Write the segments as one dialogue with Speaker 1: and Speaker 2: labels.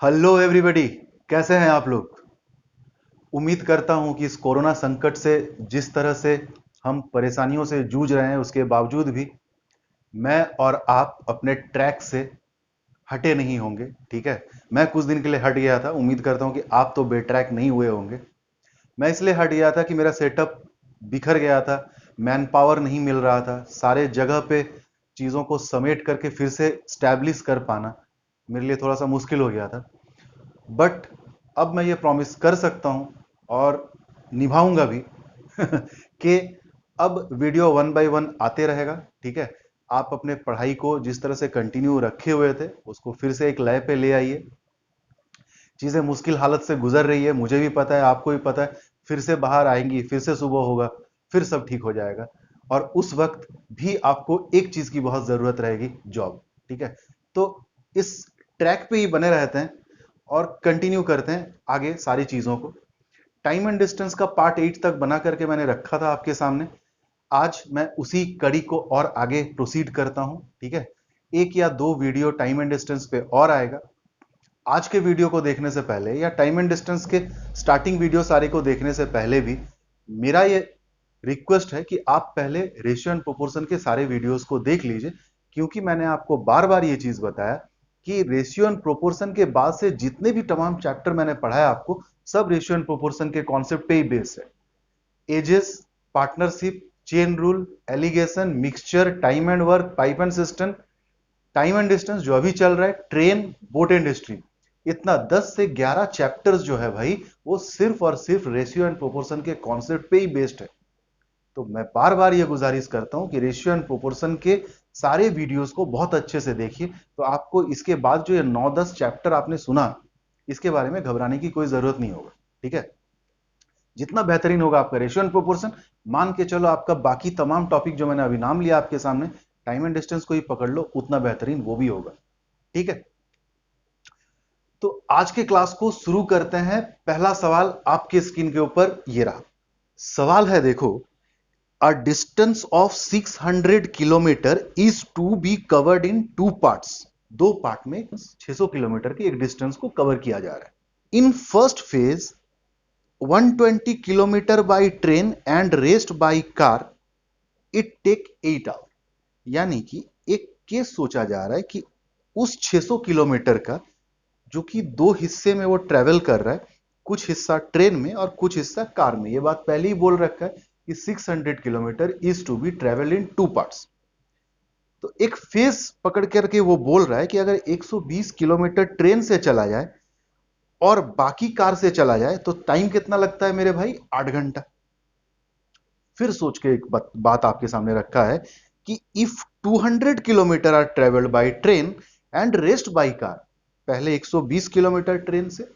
Speaker 1: Hello everybody. कैसे हैं आप लोग? उम्मीद करता हूं कि इस कोरोना संकट से जिस तरह से हम परेशानियों से जूझ रहे हैं उसके बावजूद भी मैं और आप अपने ट्रैक से हटे नहीं होंगे। ठीक है, मैं कुछ दिन के लिए हट गया था, उम्मीद करता हूं कि आप तो बेट्रैक नहीं हुए होंगे। मैं इसलिए हट गया था कि मेरा सेटअप बिखर गया था, मैन पावर नहीं मिल रहा था, सारे जगह पे चीज़ों को समेट करके फिर से स्टैब्लिश कर पाना मेरे लिए थोड़ा सा मुश्किल हो गया था। बट अब मैं ये प्रॉमिस कर सकता हूं और निभाऊंगा भी कि अब वीडियो वन बाय वन आते रहेगा। ठीक है, आप अपने पढ़ाई को जिस तरह से कंटिन्यू रखे हुए थे उसको फिर से एक लय पे ले आइए। चीजें मुश्किल हालत से गुजर रही है, मुझे भी पता है, आपको भी पता है। फिर से बाहर आएंगी, फिर से सुबह होगा, फिर सब ठीक हो जाएगा। और उस वक्त भी आपको एक चीज की बहुत जरूरत रहेगी, जॉब। ठीक है, तो इस ट्रैक पे ही बने रहते हैं और कंटिन्यू करते हैं आगे सारी चीजों को। टाइम एंड डिस्टेंस का पार्ट 8 तक बना करके मैंने रखा था आपके सामने। आज मैं उसी कड़ी को और आगे प्रोसीड करता हूं। ठीक है, एक या दो वीडियो टाइम एंड डिस्टेंस पे और आएगा। आज के वीडियो को देखने से पहले या टाइम एंड डिस्टेंस के स्टार्टिंग वीडियो सारे को देखने से पहले भी मेरा ये रिक्वेस्ट है कि आप पहले रेशियो एंड प्रोपोर्शन के सारे वीडियोस को देख लीजिए, क्योंकि मैंने आपको बार बार ये चीज बताया कि रेशियो एंड प्रोपोर्शन के बाद से जितने भी तमाम चैप्टर मैंने पढ़ाया आपको, सब रेशियो एंड प्रोपोर्शन के कॉन्सेप्ट पे ही बेस्ड है। Ages, partnership, chain rule, alligation, mixture, time and work, pipe and system, time and distance जो अभी चल रहा है, ट्रेन, बोट एंड हिस्ट्री, इतना 10 से 11 चैप्टर्स जो है भाई, वो सिर्फ और सिर्फ रेशियो एंड प्रोपोर्शन के कॉन्सेप्ट पे ही बेस्ड है। तो मैं बार बार ये गुजारिश करता हूं कि रेशियो एंड प्रोपोर्शन के सारे वीडियोस को बहुत अच्छे से देखिए, तो आपको इसके बाद जो ये 9-10 चैप्टर आपने सुना, इसके बारे में घबराने की कोई जरूरत नहीं होगा। ठीक है, जितना बेहतरीन होगा आपका रेशियो एंड प्रोपोर्शन, मान के चलो आपका बाकी तमाम टॉपिक जो मैंने अभी नाम लिया आपके सामने, टाइम एंड डिस्टेंस को ही पकड़ लो, उतना बेहतरीन वो भी होगा। ठीक है, तो आज के क्लास को शुरू करते हैं। पहला सवाल आपके स्क्रीन के ऊपर ये रहा। सवाल है, देखो, a distance of 600 kilometre is to be covered in two parts। दो पार्ट में 600 किलोमीटर की एक डिस्टेंस को कवर किया जा रहा है। In first phase 120 kilometre by train and rest by car, it take 8 hour. यानी कि एक केस सोचा जा रहा है कि उस 600 किलोमीटर का, जो कि दो हिस्से में वो ट्रेवल कर रहा है, कुछ हिस्सा ट्रेन में और कुछ हिस्सा कार में। ये बात पहले ही बोल रखा है कि 600 kilometre is to be travel in two parts. तो एक फेज पकड़ करके वो बोल रहा है कि अगर 120 किलोमीटर ट्रेन से चला जाए और बाकी कार से चला जाए तो टाइम कितना लगता है मेरे भाई? 8 घंटा। फिर सोच के एक बात आपके सामने रखा है कि if 200 kilometre are travelled by train and rest by car, पहले 120 किलोमीटर ट्रेन से,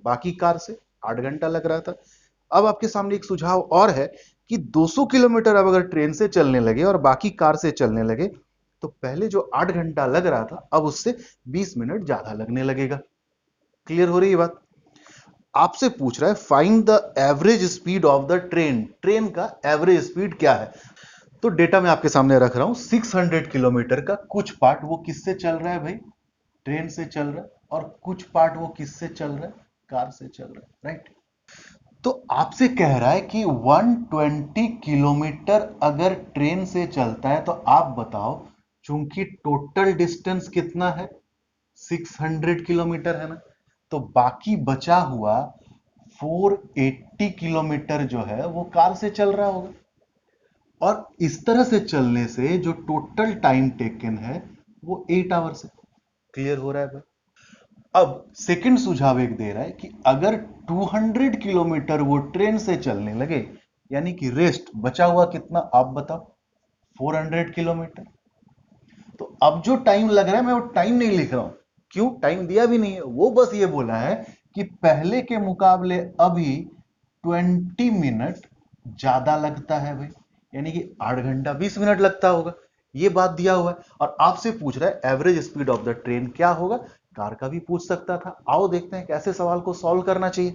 Speaker 1: बाकी कार से 8 घंटा लग रहा था। अब आपके सामने एक सुझाव और है कि 200 किलोमीटर अब अगर ट्रेन से चलने लगे और बाकी कार से चलने लगे, तो पहले जो 8 घंटा लग रहा था अब उससे 20 मिनट ज्यादा लगने लगेगा। क्लियर हो रही है बात? आपसे पूछ रहा है find the average speed of the train. Train का एवरेज स्पीड क्या है? तो डेटा मैं आपके सामने रख रहा हूं। 600 किलोमीटर का कुछ पार्ट वो किससे चल रहा है भाई? ट्रेन से चल रहा है। और कुछ पार्ट वो किससे चल रहा है? कार से चल रहा है, राइट? तो आपसे कह रहा है कि 120 किलोमीटर अगर ट्रेन से चलता है, तो आप बताओ, चूंकि टोटल डिस्टेंस कितना है? 600 किलोमीटर है ना, तो बाकी बचा हुआ 480 किलोमीटर जो है वो कार से चल रहा होगा। और इस तरह से चलने से जो टोटल टाइम टेकन है वो 8 आवर्स है। क्लियर हो रहा है भाई? अब सेकंड सुझाव एक दे रहा है कि अगर 200 किलोमीटर वो ट्रेन से चलने लगे, यानी कि रेस्ट बचा हुआ कितना आप बताओ? 400 किलोमीटर। तो अब जो टाइम लग रहा है, मैं वो टाइम नहीं लिख रहा हूं। क्यों? टाइम दिया भी नहीं है, वो बस ये बोला है कि पहले के मुकाबले अभी 20 मिनट ज्यादा लगता है भाई। यानी कि 8 घंटा 20 मिनट लगता होगा, ये बात दिया हुआ है। और आपसे पूछ रहा है average speed of the train क्या होगा। कार का भी पूछ सकता था। आओ देखते हैं कैसे सवाल को सॉल्व करना चाहिए।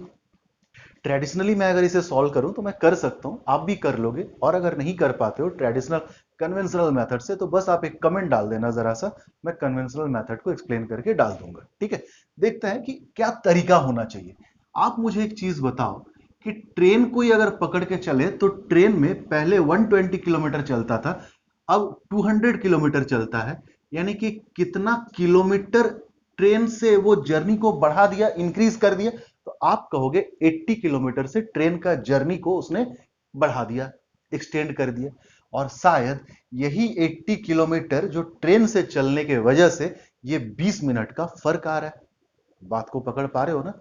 Speaker 1: ट्रेडिशनली मैं अगर इसे सॉल्व करूं तो मैं कर सकता हूं, आप भी कर लोगे। और अगर नहीं कर पाते हो ट्रेडिशनल कन्वेंशनल मेथड से, तो बस आप एक कमेंट डाल देना जरा सा, मैं कन्वेंशनल मेथड को एक्सप्लेन करके डाल दूंगा, ठीक है। देखते हैं कि क्या तरीका होना चाहिए। आप मुझे एक चीज बताओ कि ट्रेन कोई अगर पकड़ के चले तो ट्रेन में पहले 120 किलोमीटर चलता था, अब 200 किलोमीटर चलता है, यानी कि कितना किलोमीटर ट्रेन से वो जर्नी को बढ़ा दिया, इंक्रीज कर दिया। तो आप कहोगे 80 किलोमीटर से ट्रेन का जर्नी को उसने बढ़ा दिया, एक्सटेंड कर दिया। और शायद यही 80 किलोमीटर जो ट्रेन से चलने के वजह से ये 20 मिनट का फर्क आ रहा है। बात को पकड़ पा रहे हो ना?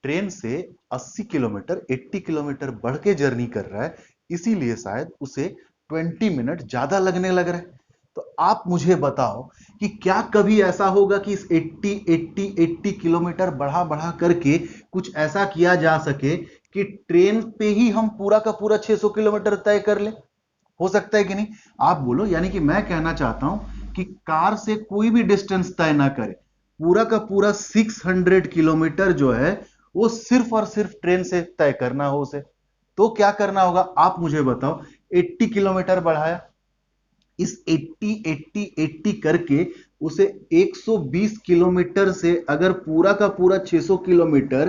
Speaker 1: ट्रेन से 80 किलोमीटर 80 किलोमीटर बढ़ के जर्नी कर रहा है, इसीलिए शायद उसे 20 मिनट ज्यादा लगने लग रहा है। तो आप मुझे बताओ कि क्या कभी ऐसा होगा कि इस 80 किलोमीटर बढ़ा बढ़ा करके कुछ ऐसा किया जा सके कि ट्रेन पे ही हम पूरा का पूरा 600 किलोमीटर तय कर लें? हो सकता है कि नहीं? आप बोलो। यानी कि मैं कहना चाहता हूं कि कार से कोई भी डिस्टेंस तय ना करे, पूरा का पूरा 600 किलोमीटर जो है वो सिर्फ और सिर्फ ट्रेन से तय करना हो उसे, तो क्या करना होगा आप मुझे बताओ। 80 किलोमीटर बढ़ाया, इस 80 करके उसे 120 किलोमीटर से अगर पूरा का पूरा 600 किलोमीटर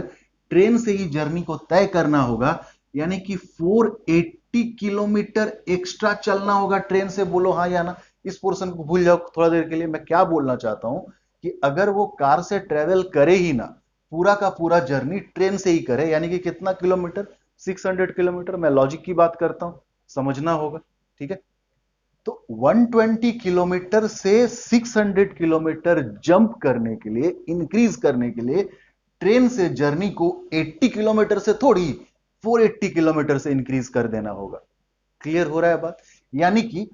Speaker 1: ट्रेन से ही जर्नी को तय करना होगा, यानी कि 480 किलोमीटर एक्स्ट्रा चलना होगा ट्रेन से। बोलो हाँ या ना? इस पोर्शन को भूल जाओ थोड़ा देर के लिए। मैं क्या बोलना चाहता हूं कि अगर वो कार से ट्रेवल करे ही ना, पूरा का पूरा जर्नी ट्रेन से ही करे, यानी कि कितना किलोमीटर? 600 किलोमीटर। मैं लॉजिक की बात करता हूं, समझना होगा, ठीक है। तो 120 किलोमीटर से 600 किलोमीटर जंप करने के लिए, इंक्रीज करने के लिए, ट्रेन से जर्नी को 80 किलोमीटर से थोड़ी 480 किलोमीटर से इंक्रीज कर देना होगा। क्लियर हो रहा है बात? यानी कि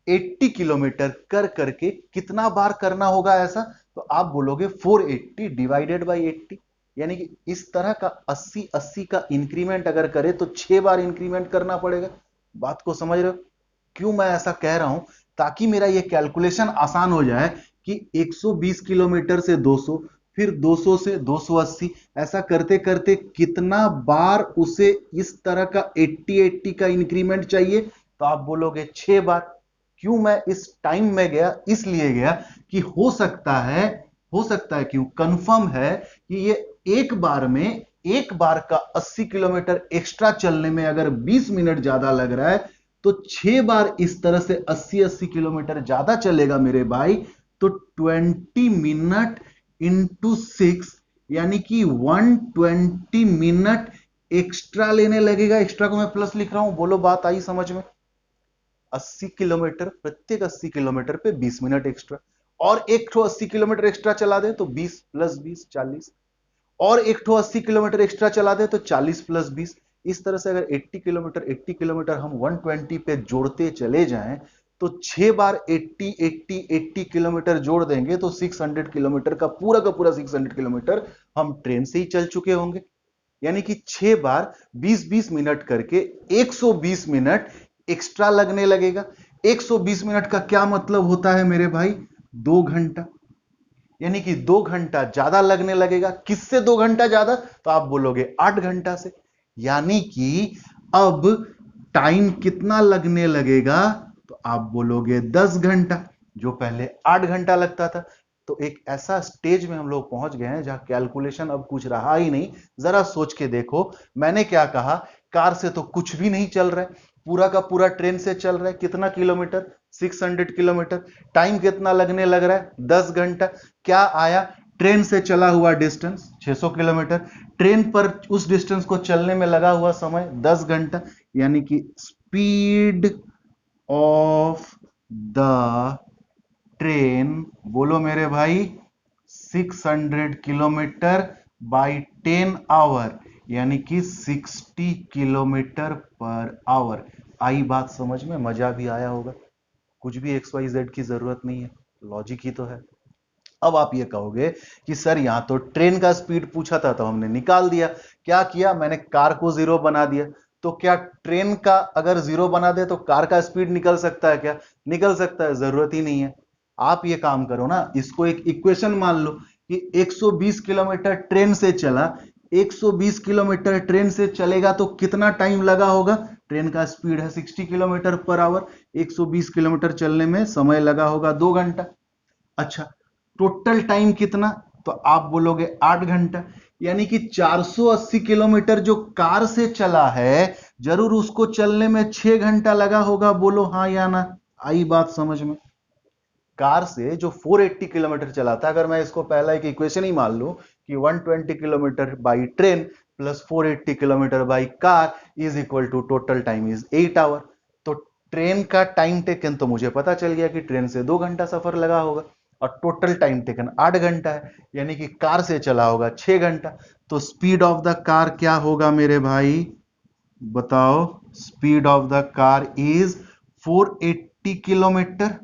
Speaker 1: 80 किलोमीटर कर करके कितना बार करना होगा ऐसा? तो आप बोलोगे 480 डिवाइडेड बाई 80, यानी कि इस तरह का 80 का इंक्रीमेंट अगर करे तो 6 बार इंक्रीमेंट करना पड़ेगा। बात को समझ रहे हो? क्यों मैं ऐसा कह रहा हूं? ताकि मेरा ये कैलकुलेशन आसान हो जाए कि 120 किलोमीटर से 200, फिर 200 से 280, ऐसा करते करते कितना बार उसे इस तरह का 80 का इंक्रीमेंट चाहिए? तो आप बोलोगे 6 बार। क्यों मैं इस टाइम में गया? इसलिए गया कि हो सकता है क्यों, कंफर्म है कि ये एक बार का 80 किलोमीटर एक्स्ट्रा चलने में अगर 20 मिनट ज्यादा लग रहा है, तो 6 बार इस तरह से 80 किलोमीटर ज्यादा चलेगा मेरे भाई, तो 20 मिनट इंटू 6, यानी कि 120 मिनट एक्स्ट्रा लेने लगेगा। एक्स्ट्रा को मैं प्लस लिख रहा हूं। बोलो बात आई समझ में? 80 किलोमीटर, प्रत्येक 80 किलोमीटर पे 20 मिनट एक्स्ट्रा, और एक ठो 80 किलोमीटर एक्स्ट्रा चला दे तो 20 प्लस 20 40, और एक ठो 80 किलोमीटर एक्स्ट्रा चला दे तो 40 प्लस 20। इस तरह से अगर 80 किलोमीटर हम 120 पे जोड़ते चले जाएं, तो 6 बार 80 किलोमीटर जोड़ देंगे तो 600 किलोमीटर का पूरा 600 किलोमीटर हम ट्रेन से ही चल चुके होंगे। यानी कि 6 बार 20-20 मिनट करके 120 मिनट एक्स्ट्रा लगने लगेगा। 120 मिनट का क्या मतलब होता है मेरे भाई? 2 घंटा। यानी कि 2 घंटा ज्यादा लगने लगेगा। किससे 2 घंटा ज्यादा? तो आप बोलोगे 8 घंटा से। यानी कि अब टाइम कितना लगने लगेगा? तो आप बोलोगे 10 घंटा, जो पहले 8 घंटा लगता था। तो एक ऐसा स्टेज में हम लोग पहुंच गए हैं जहां कैलकुलेशन अब कुछ रहा ही नहीं। जरा सोच के देखो, मैंने क्या कहा? कार से तो कुछ भी नहीं चल रहा है, पूरा का पूरा ट्रेन से चल रहा है। कितना किलोमीटर? 600 किलोमीटर। टाइम कितना लगने लग रहा है? 10 घंटा। क्या आया? ट्रेन से चला हुआ डिस्टेंस 600 किलोमीटर, ट्रेन पर उस डिस्टेंस को चलने में लगा हुआ समय 10 घंटा। यानी कि स्पीड ऑफ द ट्रेन, बोलो मेरे भाई, 600 किलोमीटर बाई 10 आवर, यानी कि 60 किलोमीटर पर आवर। आई बात समझ में? मजा भी आया होगा। कुछ भी एक्स वाई जेड की जरूरत नहीं है, लॉजिक ही तो है। अब आप ये कहोगे कि सर यहां तो ट्रेन का स्पीड पूछा था तो हमने निकाल दिया। क्या किया? मैंने कार को 0 बना दिया। तो क्या ट्रेन का अगर 0 बना दे तो कार का स्पीड निकल सकता है क्या? निकल सकता है, जरूरत ही नहीं है। आप ये काम करो ना, इसको एक इक्वेशन मान लो कि 120 किलोमीटर ट्रेन से चला, 120 किलोमीटर ट्रेन से चलेगा तो कितना टाइम लगा होगा? ट्रेन का स्पीड है 60 किलोमीटर पर आवर, 120 किलोमीटर चलने में समय लगा होगा 2 घंटा। अच्छा, टोटल टाइम कितना, तो आप बोलोगे 8 घंटा। यानी कि 480 किलोमीटर जो कार से चला है, जरूर उसको चलने में 6 घंटा लगा होगा। बोलो हाँ या ना, आई बात समझ में। कार से जो 480 किलोमीटर चला था, अगर मैं इसको पहला एक इक्वेशन ही मान लूं कि 120 kilometre by train plus 480 kilometre by car is equal to total time is 8 hour. तो ट्रेन का टाइम टेकन तो मुझे पता चल गया कि ट्रेन से 2 घंटा सफर लगा होगा, और टोटल टाइम टेकन 8 घंटा है, यानी कि कार से चला होगा 6 घंटा। तो स्पीड ऑफ द कार क्या होगा मेरे भाई, बताओ। Speed of the car is 480 kilometre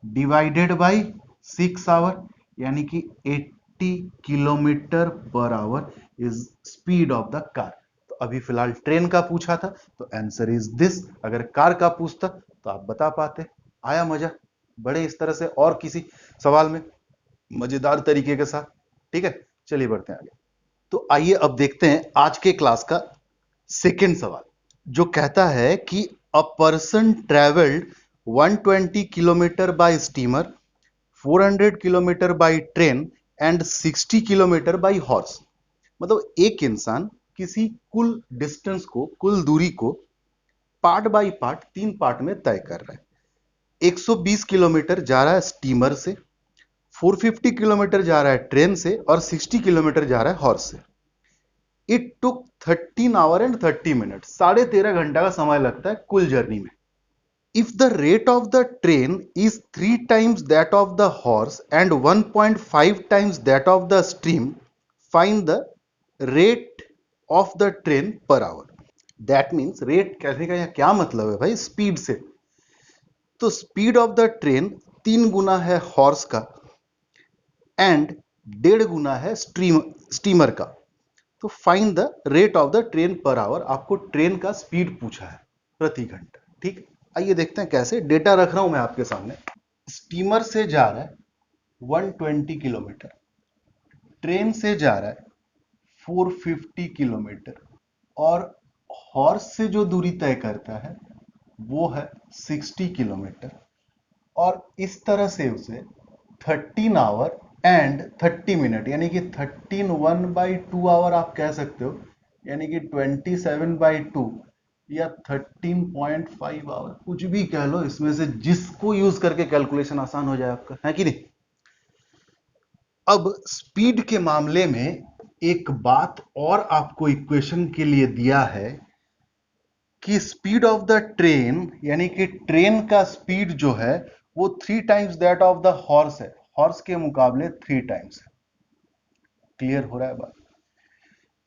Speaker 1: divided by 6 hour, यानी कि 80 kilometre per hour is speed of the car. तो अभी फिलहाल ट्रेन का पूछा था, तो आंसर इज दिस। अगर कार का पूछता तो आप बता पाते। आया मजा, बड़े इस तरह से और किसी सवाल में मजेदार तरीके के साथ। ठीक है, चलिए बढ़ते हैं आगे। तो आइए अब देखते हैं आज के क्लास का सेकेंड सवाल, जो कहता है कि a person travelled 120 kilometre bye steamer, 400 kilometre by train and 60 kilometre bye horse. मतलब एक इंसान किसी कुल डिस्टेंस को, कुल दूरी को पार्ट बाय पार्ट, 3 पार्ट में तय कर रहा है। 120 किलोमीटर जा रहा है स्टीमर से, 450 किलोमीटर जा रहा है ट्रेन से, और 60 किलोमीटर जा रहा है हॉर्स से। It took 13 our and 30 minute, 13.5 घंटा का समय लगता है कुल जर्नी में। If the rate of the train is 3 times that of the horse and 1.5 times that of the stream, find the rate of the train per hour. That means rate कहने का यहाँ क्या मतलब है भाई, स्पीड से। तो स्पीड ऑफ द ट्रेन 3 गुना है हॉर्स का एंड 1.5 गुना है स्टीमर का। तो find the rate of the train per hour. आपको ट्रेन का स्पीड पूछा है प्रति घंटा। ठीक, आइए देखते हैं कैसे। डेटा रख रहा हूं मैं आपके सामने। स्टीमर से जा रहा है 120 किलोमीटर, ट्रेन से जा रहा है 450 किलोमीटर, और हॉर्स से जो दूरी तय करता है वो है 60 किलोमीटर। और इस तरह से उसे 13 आवर एंड 30 मिनट, यानी कि 13 1/2 आवर आप कह सकते हो, यानी कि 27/2 या 13.5 आवर, कुछ भी कह लो इसमें से, जिसको यूज करके कैलकुलेशन आसान हो जाए आपका, है कि नहीं। अब स्पीड के मामले में एक बात और आपको इक्वेशन के लिए दिया है कि स्पीड ऑफ द ट्रेन, यानी कि ट्रेन का स्पीड जो है वो 3 times that of the horse है, हॉर्स के मुकाबले 3 टाइम्स है। क्लियर हो रहा है बात।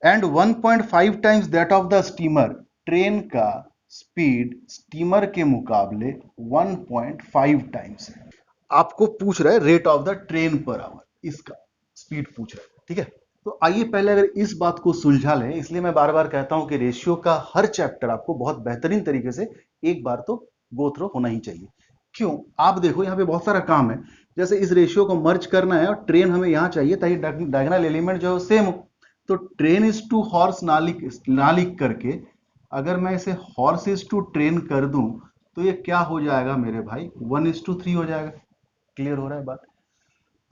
Speaker 1: And 1.5 times that of the steamer, train का स्पीड स्टीमर के मुकाबले 1.5 टाइम्स है। आपको पूछ रहा है rate of the train per hour, इसका स्पीड पूछ रहा है। ठीक है, तो आइए पहले अगर इस बात को सुलझा लें। इसलिए मैं बार बार कहता हूं कि रेशियो का हर चैप्टर आपको बहुत बेहतरीन तरीके से एक बार तो गो थ्रू होना ही चाहिए। क्यों, आप देखो यहाँ पे बहुत सारा काम है। जैसे इस रेशियो को मर्ज करना है, और ट्रेन हमें यहाँ चाहिए ताकि डायगोनल एलिमेंट जो है सेम हो। तो ट्रेन इज टू हॉर्स ना लिख करके अगर मैं इसे हॉर्स इज टू ट्रेन कर दूं, तो ये क्या हो जाएगा मेरे भाई, 1:3 हो जाएगा। क्लियर हो रहा है बात।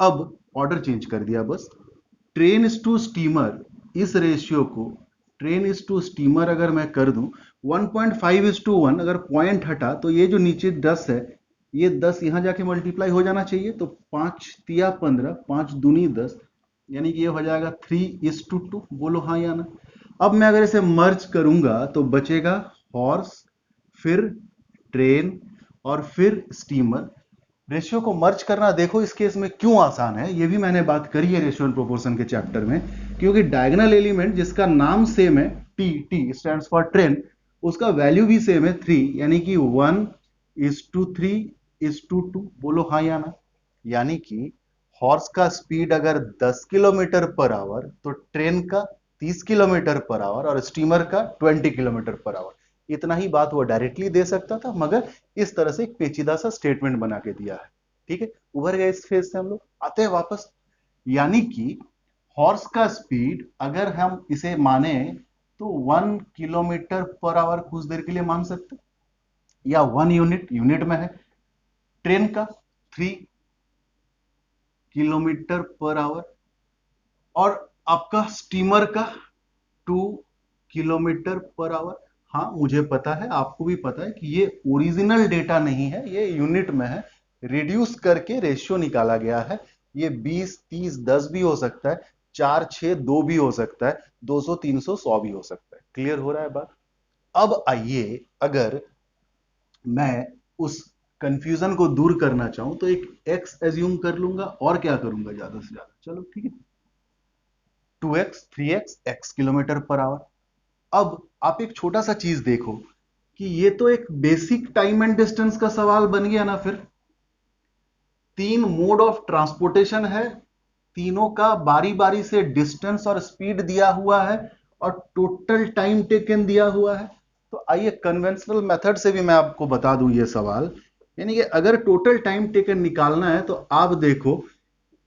Speaker 1: अब ऑर्डर चेंज कर दिया बस। ट्रेन इज टू स्टीमर, इस रेशियो को ट्रेन इज टू स्टीमर अगर मैं कर दूं 1.5:1, अगर पॉइंट हटा तो ये जो नीचे 10 है, ये 10 यहां जाके मल्टीप्लाई हो जाना चाहिए। तो 5 तिया 15, 5 दूनी 10, यानी कि ये हो जाएगा 3:2। बोलो हाँ या ना। अब मैं अगर इसे मर्ज करूंगा तो बचेगा हॉर्स, फिर ट्रेन, और फिर स्टीमर। रेशियो को मर्ज करना देखो इस केस में क्यों आसान है, ये भी मैंने बात करी है रेशियो एंड प्रोपोर्शन के चैप्टर में। क्योंकि डायगोनल एलिमेंट जिसका नाम सेम है, T, T stands for train, उसका वैल्यू भी सेम है 3, यानी कि 1:3:2। बोलो हाँ या ना। यानी कि हॉर्स का स्पीड अगर 10 किलोमीटर पर आवर, तो ट्रेन का 30 किलोमीटर पर आवर, और स्टीमर का 20 किलोमीटर पर आवर। इतना ही बात वो डायरेक्टली दे सकता था, मगर इस तरह से एक पेचीदा सा स्टेटमेंट बना के दिया है। ठीक है, उभर गए इस फेज से हम लोग, आते हैं वापस। यानी कि हॉर्स का स्पीड अगर हम इसे माने तो 1 किलोमीटर पर आवर कुछ देर के लिए मान सकते, या 1 यूनिट, यूनिट में है। ट्रेन का 3 किलोमीटर पर आवर, और आपका स्टीमर का 2 किलोमीटर पर आवर। हाँ मुझे पता है, आपको भी पता है कि ये ओरिजिनल डेटा नहीं है, ये यूनिट में है, रिड्यूस करके रेशियो निकाला गया है। ये 20, 30, 10 भी हो सकता है, 4, 6, 2 भी हो सकता है, 200, 300, 100 भी हो सकता है। क्लियर हो रहा है बात? अब आइए, अगर मैं उस कंफ्यूजन को दूर करना चाहूं तो एक एक्स एज्यूम कर लूंगा, और क्या करूंगा ज्यादा से ज्यादा, चलो ठीक है, 2x, 3x, x kilometre per our. अब आप एक छोटा सा चीज देखो कि ये तो एक बेसिक टाइम एंड डिस्टेंस का सवाल बन गया ना। फिर 3 मोड ऑफ ट्रांसपोर्टेशन है, तीनों का बारी बारी से डिस्टेंस और स्पीड दिया हुआ है, और टोटल टाइम टेकन दिया हुआ है। तो आइए कन्वेंशनल मेथड से भी मैं आपको बता दूं ये सवाल, यानी कि अगर टोटल टाइम टेकन निकालना है तो आप देखो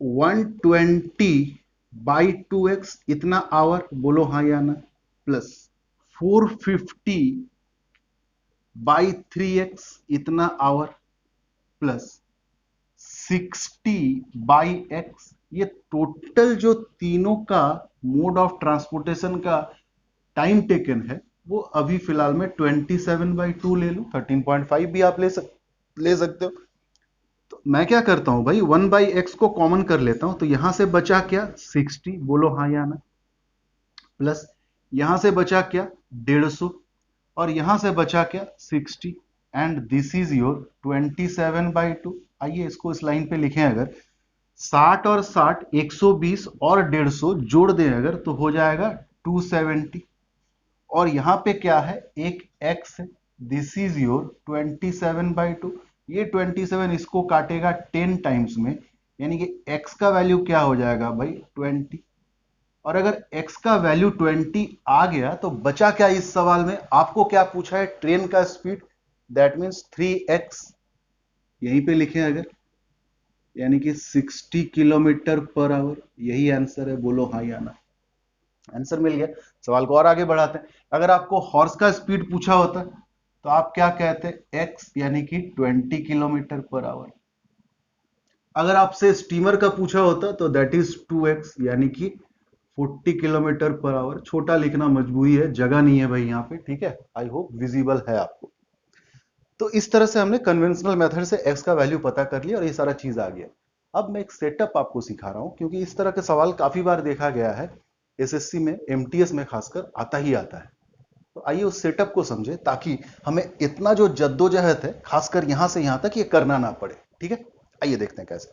Speaker 1: 120/2x इतना आवर, बोलो हाँ या ना, प्लस 450/3x इतना आवर, प्लस 60/x। ये टोटल जो तीनों का मोड ऑफ ट्रांसपोर्टेशन का टाइम टेकन है, वो अभी फिलहाल में 27/2 ले लूं, 13.5 भी आप ले सकते हो। तो मैं क्या करता हूं भाई, 1/x को कॉमन कर लेता हूं, तो यहां से बचा क्या, 60, बोलो हाँ या ना, प्लस यहां से बचा क्या, 150, और यहां से बचा क्या, 60, एंड दिस इज योर 27/2। आइए इसको इस लाइन पे लिखें, अगर 60 और 60, 120 और 150 जोड़ दें अगर, तो हो जाएगा 270, और यहां पे क्या है, एक x है, दिस इज योर 27/2। ये 27 इसको काटेगा 10 टाइम्स में, यानी कि x का वैल्यू क्या हो जाएगा भाई, 20। और अगर x का वैल्यू 20 आ गया तो बचा क्या इस सवाल में, आपको क्या पूछा है, ट्रेन का स्पीड, दैट मीन्स 3x, यहीं पे लिखें अगर, यानी कि 60 किलोमीटर पर आवर, यही आंसर है, बोलो हाँ या ना। आंसर मिल गया। सवाल को और आगे बढ़ाते हैं, अगर आपको हॉर्स का स्पीड पूछा होता तो आप क्या कहते, x यानी कि 20 किलोमीटर पर आवर। अगर आपसे स्टीमर का पूछा होता तो दैट इज 2x यानी कि 40 किलोमीटर पर आवर। छोटा लिखना मजबूरी है, जगह नहीं है भाई यहाँ पे, ठीक है, आई होप विजिबल है आपको। तो इस तरह से हमने कन्वेंशनल मेथड से x का वैल्यू पता कर लिया और ये सारा चीज आ गया। अब मैं एक सेटअप आपको सिखा रहा हूं, क्योंकि इस तरह के सवाल काफी बार देखा गया है, एसएससी में, एमटीएस में खासकर आता ही आता है। तो आइए उस सेटअप को समझे, ताकि हमें इतना जो जद्दोजहद है खासकर यहां से यहां तक ये करना ना पड़े, ठीक है। आइए देखते हैं कैसे।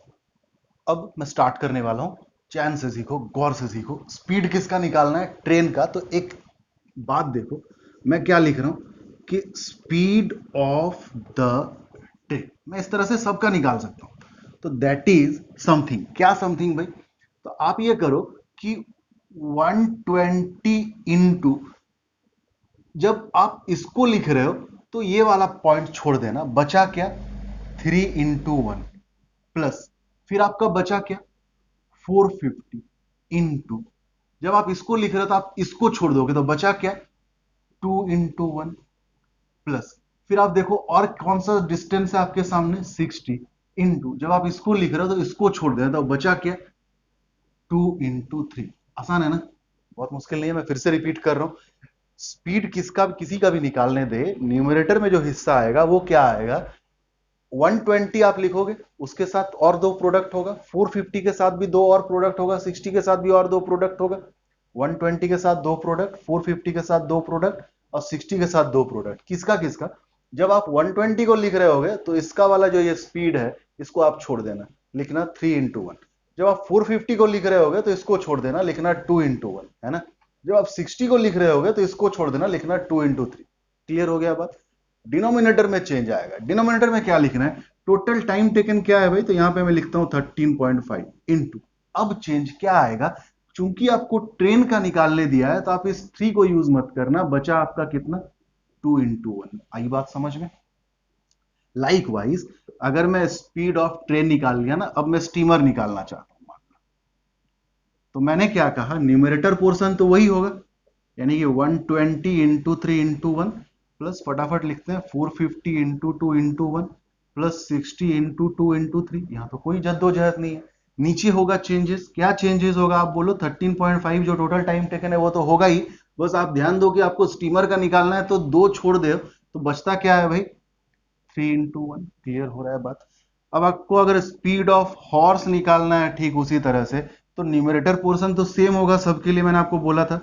Speaker 1: अब मैं स्टार्ट करने वाला हूं, चैन से सीखो, गौर से सीखो। स्पीड किसका निकालना है, ट्रेन का। तो एक बात देखो, मैं क्या लिख रहा हूं कि स्पीड ऑफ द ट्रेन, मैं इस तरह से सबका निकाल सकता हूं। तो दैट इज समथिंग, क्या समथिंग भाई, तो आप ये करो कि 120 इंटू, जब आप इसको लिख रहे हो तो ये वाला पॉइंट छोड़ देना, बचा क्या, 3 इंटू 1, प्लस फिर आपका बचा क्या, 450 इंटू, जब आप इसको लिख रहे हो तो आप इसको छोड़ दोगे तो बचा क्या, 2 इंटू 1, प्लस फिर आप देखो और कौन सा डिस्टेंस है आपके सामने, 60, इंटू, जब आप इसको लिख रहे हो तो इसको छोड़ देना, तो बचा क्या, 2 इंटू 3। आसान है ना, बहुत मुश्किल नहीं है। मैं फिर से रिपीट कर रहा हूं, स्पीड किसका किसी का भी निकालने दे, न्यूमरेटर में जो हिस्सा आएगा वो क्या आएगा, 120 आप लिखोगे, उसके साथ और दो प्रोडक्ट होगा, 450 के साथ भी दो और प्रोडक्ट होगा, 60 के साथ भी और दो प्रोडक्ट होगा, 120 के साथ दो प्रोडक्ट, 450 के साथ दो प्रोडक्ट, और 60 के साथ दो प्रोडक्ट। किसका किसका, जब आप 120 को लिख रहे होगे तो इसका वाला जो ये स्पीड है इसको आप छोड़ देना, लिखना 3 इंटू 1। जब आप 450 को लिख रहे होगे तो इसको छोड़ देना, लिखना 2 इंटू 1, है ना। जब आप 60 को लिख रहे होगे तो इसको छोड़ देना, लिखना 2 इंटू 3। क्लियर हो गया बात। डिनोमिनेटर में चेंज आएगा, डिनोमिनेटर में क्या लिखना है, टोटल टाइम टेकन क्या है भाई, तो यहां पे मैं लिखता हूं 13.5 इंटू, अब चेंज क्या आएगा, चूंकि आपको ट्रेन का निकालने दिया है तो आप इस 3 को यूज मत करना, बचा आपका कितना, 2 इंटू 1। आई बात समझ में। लाइक वाइज अगर मैं स्पीड ऑफ ट्रेन निकाल लिया ना, अब मैं स्टीमर निकालना चाहता हूं, तो मैंने क्या कहा, न्यूमरेटर पोर्शन तो वही होगा, यानी कि 120 इंटू 3 इंटू 1 प्लस फटाफट लिखते हैं 450 into 2 into 1 plus 60 into 2 into 3। यहाँ तो कोई जद्दोजहद नहीं है। नीचे होगा चेंजेस, क्या चेंजेस होगा आप बोलो? 13.5 जो टोटल टाइम टेकन है वो तो होगा ही। बस आप ध्यान दो कि आपको स्टीमर का निकालना है तो दो छोड़ दो तो बचता क्या है भाई? 3 इंटू 1। क्लियर हो रहा है बात? अब आपको अगर स्पीड ऑफ हॉर्स निकालना है ठीक उसी तरह से, तो न्यूमरेटर पोर्शन तो सेम होगा सबके लिए, मैंने आपको बोला था।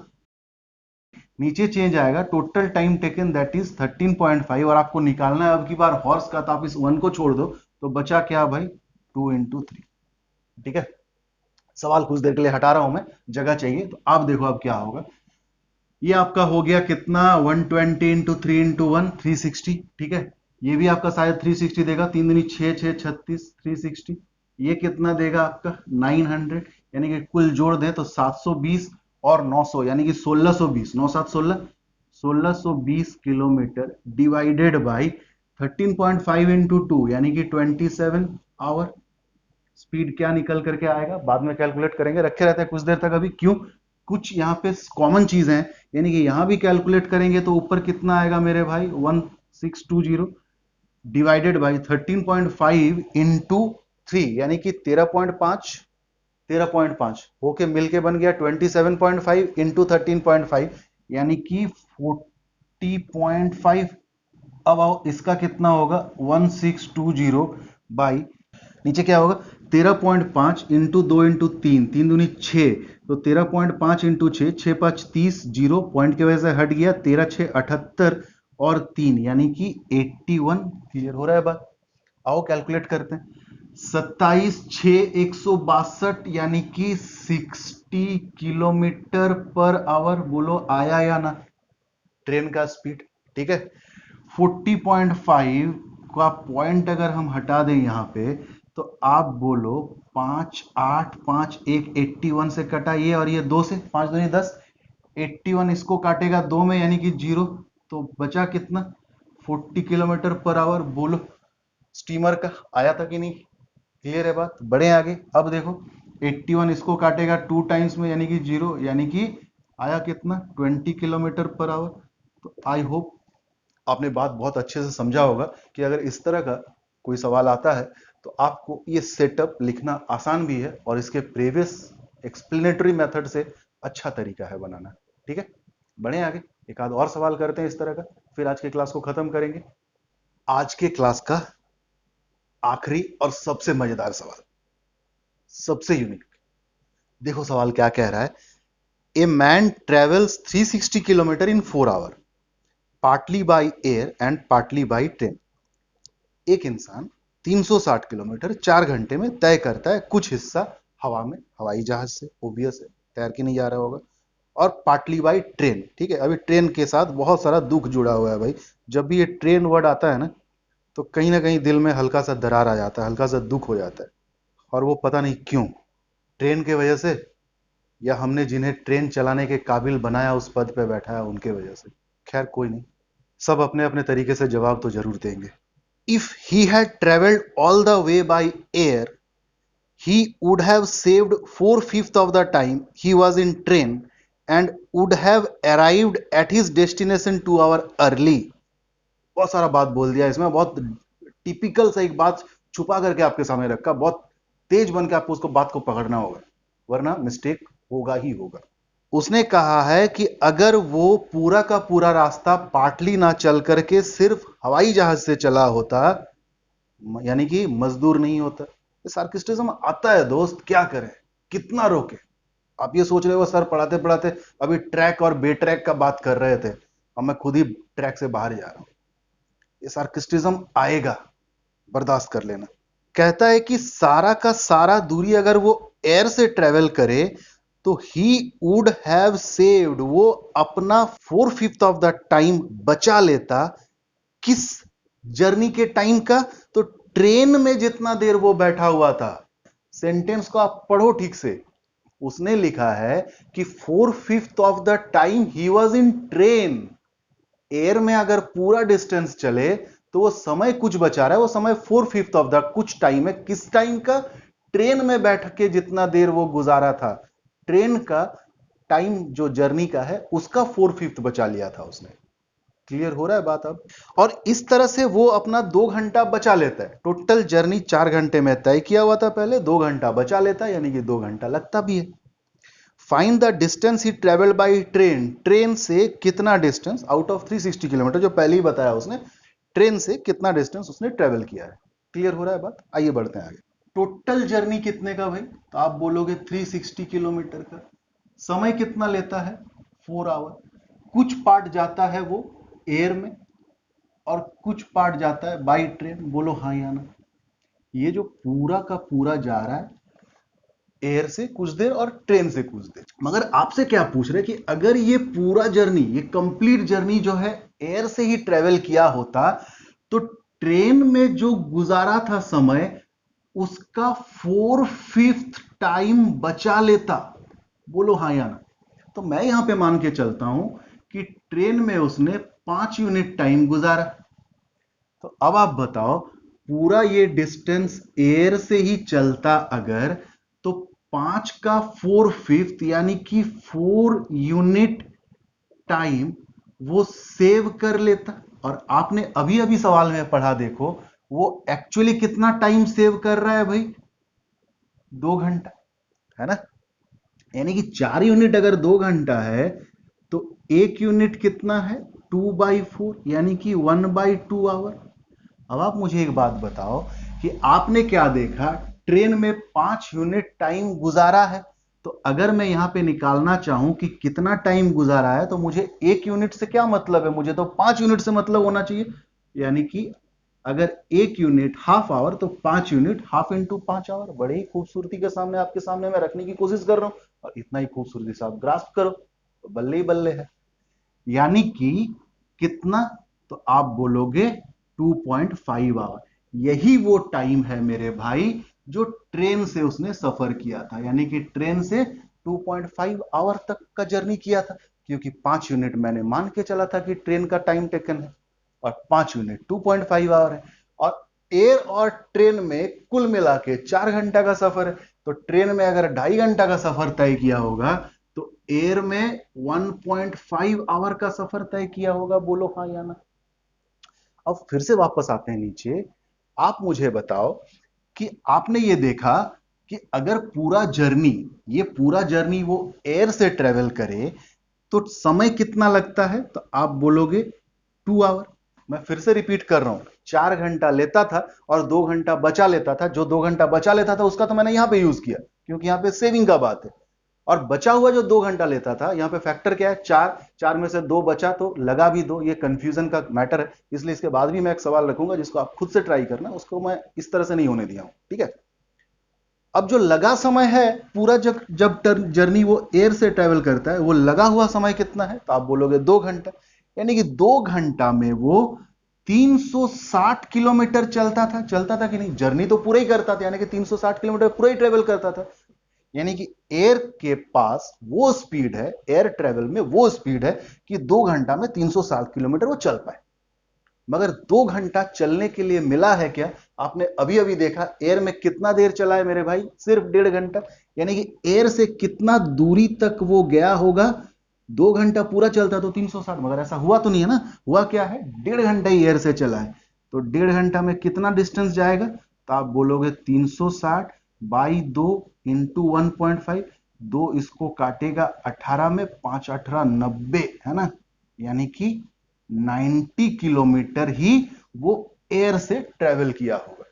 Speaker 1: नीचे चेंज आएगा total time taken that is 13.5, और आपको निकालना है अब की बार हॉर्स का, तो आप इस 1 को छोड़ दो तो बचा क्या भाई? 2 इंटू 3। ठीक है, सवाल कुछ देर के लिए हटा रहा हूं मैं, जगह चाहिए तो आप देखो अब क्या होगा। ये आपका हो गया कितना? 120 इंटू 3 इंटू 1 360। ठीक है, ये भी आपका शायद 360 देगा, 3 दूनी 6 6 36 360। ये कितना देगा आपका? 900। यानी कि कुल जोड़ दें तो 720 और 900 यानी कि 1620। 9 7 16, 1620 किलोमीटर डिवाइडेड बाई 13.5 इंटू 2 यानी कि 27 आवर। स्पीड क्या निकल करके आएगा बाद में कैलकुलेट करेंगे, रखे रहते हैं कुछ देर तक अभी। क्यों? कुछ यहाँ पे कॉमन चीज है, यानी कि यहां भी कैलकुलेट करेंगे तो ऊपर कितना आएगा मेरे भाई? 1620 डिवाइडेड बाई 13.5 इंटू 3 यानी कि 13.5। 13.5 होके मिलके बन गया 27.5 इंटू 13.5 यानी कि 40.5। अब आओ इसका कितना होगा? 1620 बाई, नीचे क्या होगा? 13.5 इंटू 2 इंटू 3, 3 दूनी 6, तो 13.5 इंटू 6, 6 5 30, 0 पॉइंट की वजह से हट गया, 13 6 78 और 3 यानी कि 81। क्लियर हो रहा है बात? आओ कैलकुलेट करते हैं। 27 6 162 यानी कि 60 किलोमीटर पर आवर। बोलो आया या ना ट्रेन का स्पीड? ठीक है, 40.5 का पॉइंट अगर हम हटा दें यहां पे तो आप बोलो 5 8 5 1 81 से कटा ये, और ये 2 से 5 दूनी 10, 81 इसको काटेगा 2 में यानी कि 0, तो बचा कितना? 40 किलोमीटर पर आवर। बोलो स्टीमर का आया था कि नहीं? क्लियर है बात? बढ़े आगे। अब देखो 81 इसको काटेगा 2 टाइम्स में यानी कि 0, यानी कि आया कितना? 20 किलोमीटर पर आवर। तो आई होप आपने बात बहुत अच्छे से समझा होगा कि अगर इस तरह का कोई सवाल आता है तो आपको ये सेटअप लिखना आसान भी है, और इसके प्रीवियस एक्सप्लेनेटरी मेथड से अच्छा तरीका है बनाना। ठीक है, बढ़े आगे, एक आध और सवाल करते हैं इस तरह का, फिर आज के क्लास को खत्म करेंगे। आज के क्लास का आखिरी और सबसे मजेदार सवाल, सबसे यूनिक। देखो सवाल क्या कह रहा है। A man travels 360 kilometre in 4 hour partly by air and partly by train. एक इंसान 360 किलोमीटर 4 घंटे में तय करता है, कुछ हिस्सा हवा में, हवाई जहाज से, ओबियस है, तैर के नहीं जा रहा होगा, और पार्टली बाई ट्रेन। ठीक है, अभी ट्रेन के साथ बहुत सारा दुख जुड़ा हुआ है भाई। जब भी ये ट्रेन वर्ड आता है ना तो कहीं ना कहीं दिल में हल्का सा दरार आ जाता है, हल्का सा दुख हो जाता है, और वो पता नहीं क्यों। ट्रेन के वजह से, या हमने जिन्हें ट्रेन चलाने के काबिल बनाया उस पद पे बैठाया उनके वजह से। खैर कोई नहीं, सब अपने अपने तरीके से जवाब तो जरूर देंगे। If he had traveled all the way by air, he would have saved 4/5 of the time he was in train and would have arrived at his destination 2 hour early. बहुत सारा बात बोल दिया इसमें, बहुत टिपिकल सा एक बात छुपा करके आपके सामने रखा, बहुत तेज बन के आपको उसको बात को पकड़ना होगा, वरना मिस्टेक होगा ही होगा। उसने कहा है कि अगर वो पूरा का पूरा रास्ता पाटली ना चल करके सिर्फ हवाई जहाज से चला होता, यानी कि मजदूर नहीं होता। ये सार्किस्टिज्म आता है दोस्त, क्या करें, कितना रोके। आप ये सोच रहे हो सर पढ़ाते पढ़ाते अभी ट्रैक और बे ट्रैक का बात कर रहे थे, और मैं खुद ही ट्रैक से बाहर जा रहा हूं। ये सार्किस्टिज्म आएगा, बर्दाश्त कर लेना। कहता है कि सारा का सारा दूरी अगर वो एयर से ट्रेवल करे तो ही वुड हैव सेव्ड, वो अपना 4/5 ऑफ द टाइम बचा लेता। किस जर्नी के टाइम का? तो ट्रेन में जितना देर वो बैठा हुआ था। सेंटेंस को आप पढ़ो ठीक से। उसने लिखा है कि 4/5 of the time he was in train. Air में अगर पूरा डिस्टेंस चले तो वो समय कुछ बचा रहा है, वो समय 4/5 ऑफ द कुछ टाइम है। किस टाइम का? ट्रेन में बैठ के जितना देर वो गुजारा था। ट्रेन का टाइम जो जर्नी का है उसका 4/5 बचा लिया था उसने। क्लियर हो रहा है बात अब? और इस तरह से वो अपना 2 घंटा बचा लेता है। टोटल जर्नी 4 घंटे में तय किया हुआ था पहले, 2 घंटा बचा लेता है, यानी कि 2 घंटा लगता भी है। Find the distance he travel by train. Train से कितना डिस्टेंस आउट ऑफ 360 किलोमीटर, जो पहले ही बताया उसने, ट्रेन से कितना डिस्टेंस उसने ट्रेवल किया है। क्लियर हो रहा है बात? आइए बढ़ते हैं आगे। टोटल जर्नी कितने का भाई? तो आप बोलोगे 360 किलोमीटर का। समय कितना लेता है? 4 आवर। कुछ पार्ट जाता है वो एयर में और कुछ पार्ट जाता है बाई ट्रेन। बोलो हाँ या ना। ये जो पूरा का पूरा जा रहा है एयर से कुछ देर और ट्रेन से कुछ देर। मगर आपसे क्या पूछ रहे कि अगर ये पूरा जर्नी, ये कंप्लीट जर्नी जो है एयर से ही ट्रेवल किया होता तो ट्रेन में जो गुजारा था समय उसका 4/5 टाइम बचा लेता। बोलो हाँ या ना। तो मैं यहां पे मान के चलता हूं कि ट्रेन में उसने 5 यूनिट टाइम गुजारा। तो अब आप बताओ, पूरा ये डिस्टेंस एयर से ही चलता अगर, तो 5 का 4/5 यानी कि 4 यूनिट टाइम वो सेव कर लेता। और आपने अभी अभी सवाल में पढ़ा, देखो वो एक्चुअली कितना टाइम सेव कर रहा है भाई? 2 घंटा, है ना। यानी कि 4 यूनिट अगर 2 घंटा है तो 1 यूनिट कितना है? 2/4, यानी कि 1/2 आवर। अब आप मुझे एक बात बताओ कि आपने क्या देखा, ट्रेन में 5 यूनिट टाइम गुजारा है। तो अगर मैं यहां पे निकालना चाहूं कि कितना टाइम गुजारा है, तो मुझे 1 यूनिट से क्या मतलब है? मुझे तो 5 यूनिट से मतलब होना चाहिए। यानी कि अगर 1 यूनिट हाफ आवर, तो 5 यूनिट हाफ इंटू 5 आवर। बड़े ही खूबसूरती के सामने आपके सामने मैं रखने की कोशिश कर रहा हूं, और इतना ही खूबसूरती से आप ग्रास्प करो तो बल्ले ही बल्ले है। यानी कि कितना? तो आप बोलोगे 2.5 आवर। यही वो टाइम है मेरे भाई जो ट्रेन से उसने सफर किया था। यानी कि ट्रेन से 2.5 आवर तक का जर्नी किया था, क्योंकि 5 यूनिट मैंने मान के चला था कि ट्रेन का टाइम टेकन है, और 5 यूनिट 2.5 आवर है। और एयर और ट्रेन में कुल मिला के 4 घंटा का सफर है। तो ट्रेन में अगर 2.5 घंटा का सफर तय किया होगा, तो एयर में 1.5 आवर का सफर तय किया होगा। बोलो हाँ या ना। अब फिर से वापस आते हैं नीचे। आप मुझे बताओ कि आपने ये देखा कि अगर पूरा जर्नी, ये पूरा जर्नी वो एयर से ट्रेवल करे तो समय कितना लगता है? तो आप बोलोगे 2 आवर। मैं फिर से रिपीट कर रहा हूं, 4 घंटा लेता था और 2 घंटा बचा लेता था। जो 2 घंटा बचा लेता था उसका तो मैंने यहां पे यूज किया, क्योंकि यहां पे सेविंग का बात है। और बचा हुआ जो 2 घंटा लेता था, यहां पे फैक्टर क्या है? 4। 4 में से 2 बचा तो लगा भी 2। ये कंफ्यूजन का मैटर है, इसलिए इसके बाद भी मैं एक सवाल रखूंगा जिसको आप खुद से ट्राई करना, उसको मैं इस तरह से नहीं होने दिया हूं, ठीक है। अब जो लगा समय है पूरा, जब जब जर्नी वो एयर से ट्रेवल करता है, वो लगा हुआ समय कितना है? तो आप बोलोगे 2 घंटा। यानी कि 2 घंटा में वो 360 किलोमीटर चलता था। चलता था कि नहीं? जर्नी तो पूरा ही करता था, यानी कि 360 किलोमीटर पूरा ही ट्रेवल करता था। यानी कि एयर के पास वो स्पीड है, एयर ट्रेवल में वो स्पीड है कि 2 घंटा में 360 किलोमीटर वो चल पाए। मगर 2 घंटा चलने के लिए मिला है क्या? आपने अभी अभी देखा एयर में कितना देर चला है मेरे भाई? सिर्फ 1.5 घंटा। यानी कि एयर से कितना दूरी तक वो गया होगा? 2 घंटा पूरा चलता तो 360, मगर ऐसा हुआ तो नहीं है ना। हुआ क्या है? 1.5 घंटा ही एयर से चला है। तो 1.5 घंटा में कितना डिस्टेंस जाएगा? तो आप बोलोगे 360 बाई 2 इंटू 1.5। 2 इसको काटेगा 18 में, 5 18 90, है ना। यानी कि 90 किलोमीटर ही वो एयर से ट्रेवल किया होगा।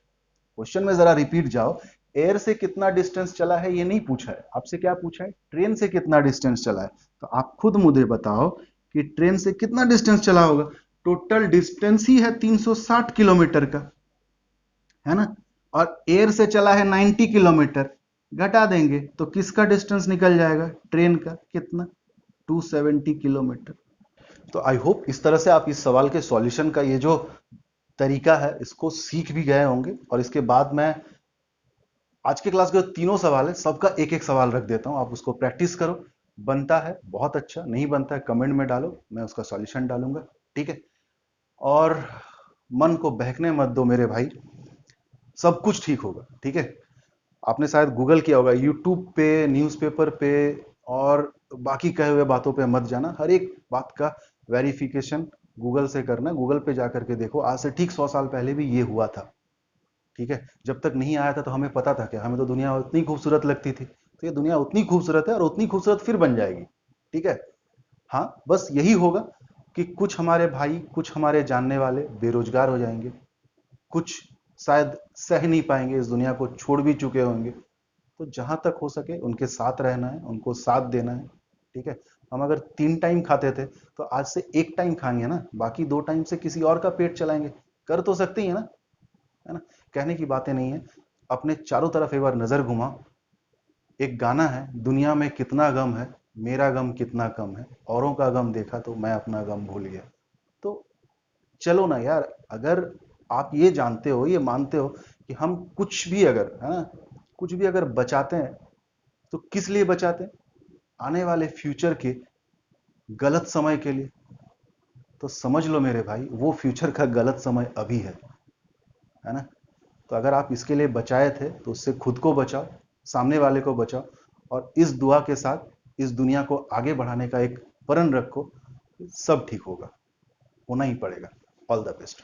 Speaker 1: क्वेश्चन में जरा रिपीट जाओ। एयर से कितना डिस्टेंस चला है ये नहीं पूछा है आपसे, क्या पूछा है? ट्रेन से कितना डिस्टेंस चला है। तो आप खुद मुझे बताओ कि ट्रेन से कितना डिस्टेंस चला होगा। टोटल डिस्टेंस ही है 360 किलोमीटर का, है ना। और एयर से चला है 90 किलोमीटर। घटा देंगे तो किसका डिस्टेंस निकल जाएगा? ट्रेन का। कितना? 270 किलोमीटर। तो आई होप इस तरह से आप इस सवाल के सॉल्यूशन का ये जो तरीका है इसको सीख भी गए होंगे। और इसके बाद मैं आज के क्लास के जो तीनों सवाल है सबका एक एक सवाल रख देता हूं, आप उसको प्रैक्टिस करो। बनता है बहुत अच्छा, नहीं बनता है कमेंट में डालो, मैं उसका सॉल्यूशन डालूंगा, ठीक है। और मन को बहकने मत दो मेरे भाई, सब कुछ ठीक होगा, ठीक है। आपने शायद गूगल किया होगा, यूट्यूब पे, न्यूज़पेपर पे और बाकी कहे हुए बातों पे मत जाना, हर एक बात का वेरिफिकेशन गूगल से करना। गूगल पे जा करके देखो, आज से ठीक 100 साल पहले भी ये हुआ था। ठीक है, जब तक नहीं आया था तो हमें पता था कि हमें तो दुनिया उतनी खूबसूरत लगती थी, तो ये दुनिया उतनी खूबसूरत है और उतनी खूबसूरत फिर बन जाएगी। ठीक है, हाँ बस यही होगा कि कुछ हमारे भाई, कुछ हमारे जानने वाले बेरोजगार हो जाएंगे, कुछ शायद सह नहीं पाएंगे, इस दुनिया को छोड़ भी चुके होंगे। तो जहां तक हो सके उनके साथ रहना है, उनको साथ देना है। ठीक है, हम अगर 3 टाइम खाते थे तो आज से 1 टाइम खाएंगे ना, बाकी 2 टाइम से किसी और का पेट चलाएंगे। कर तो सकते ही है ना, है ना। कहने की बातें नहीं है, अपने चारों तरफ एक बार नजर घुमा। एक गाना है, दुनिया में कितना गम है, मेरा गम कितना कम है, औरों का गम देखा तो मैं अपना गम भूल गया। तो चलो ना यार, अगर आप ये जानते हो, ये मानते हो कि हम कुछ भी अगर, है ना, कुछ भी अगर बचाते हैं तो किस लिए बचाते हैं? आने वाले फ्यूचर के गलत समय के लिए। तो समझ लो मेरे भाई, वो फ्यूचर का गलत समय अभी है ना। तो अगर आप इसके लिए बचाए थे तो उससे खुद को बचाओ, सामने वाले को बचाओ, और इस दुआ के साथ इस दुनिया को आगे बढ़ाने का एक प्रण रखो। सब ठीक होगा, होना ही पड़ेगा। All the best.